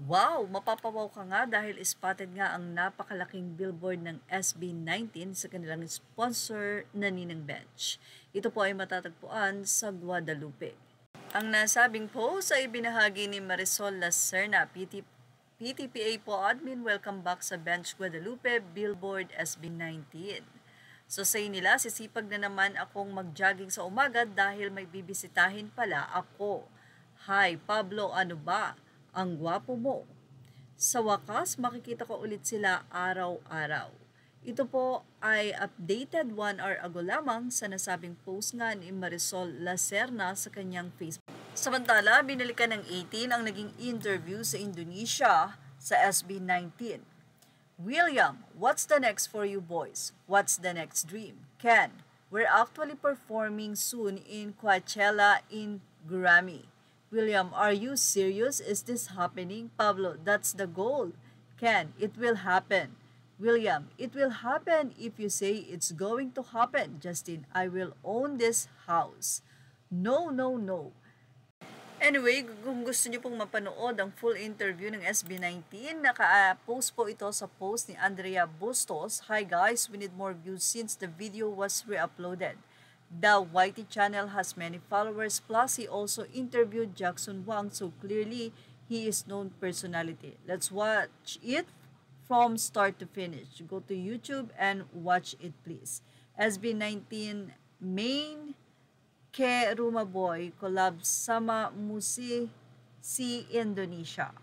Wow! Mapapawaw ka nga dahil spotted nga ang napakalaking billboard ng SB19 sa kanilang sponsor na Ninang Bench. Ito po ay matatagpuan sa Guadalupe. Ang nasabing post ay binahagi ni Marisol Lacerna, PTPA po admin. Welcome back sa Bench Guadalupe Billboard SB19. So say nila, sisipag na naman akong mag-jogging sa umaga dahil may bibisitahin pala ako. Hi Pablo, ano ba? Ang gwapo mo. Sa wakas, makikita ko ulit sila araw-araw. Ito po ay updated 1 hour ago lamang sa nasabing post nga ni Marisol Lacerna sa kanyang Facebook. Samantala, binalikan ng 18 ang naging interview sa Indonesia sa SB19. William, what's the next for you boys? What's the next dream? Ken, we're actually performing soon in Coachella in Grammy. William, are you serious? Is this happening? Pablo, that's the goal. Ken, it will happen. William, it will happen if you say it's going to happen. Justin, I will own this house. No, no, no. Anyway, kung gusto niyo pong mapanood ang full interview ng SB19, naka-post po ito sa post ni Andrea Bustos. Hi guys, we need more views since the video was re-uploaded. The YT channel has many followers, plus he also interviewed Jackson Wang, so clearly he is known personality. Let's watch it from start to finish. Go to YouTube and watch it please. SB19 main Ke Ruma Boy collab sama Musi si Indonesia.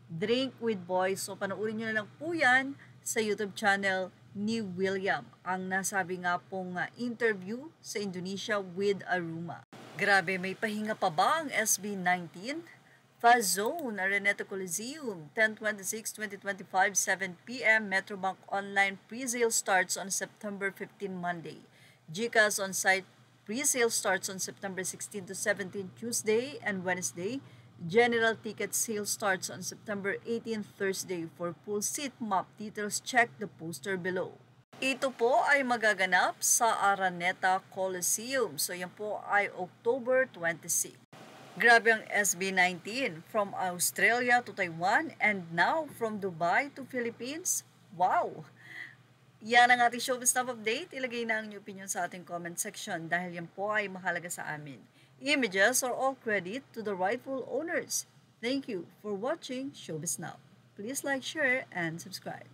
Drink with Boys. So panoorin nyo na lang po yan sa YouTube channel ni William. Ang nasabi nga pong interview sa Indonesia with Aruma. Grabe, may pahinga pa ba ang SB19? Fast Zone, Araneta Coliseum, 10/26/2025, 7 p.m. Metrobank Online pre-sale starts on September 15 Monday. GCash on-site pre-sale starts on September 16 to 17 Tuesday and Wednesday. General ticket sale starts on September 18 Thursday. For full seat map details, check the poster below. Ito po ay magaganap sa Araneta Coliseum. So yan po ay October 26. Grabe ang SB19 from Australia to Taiwan and now from Dubai to Philippines. Wow! Yan ang ating showbiz stuff update. Ilagay na ang inyong opinion sa ating comment section dahil yan po ay mahalaga sa amin. Images are all credit to the rightful owners. Thank you for watching Showbiz Now. Please like, share, and subscribe.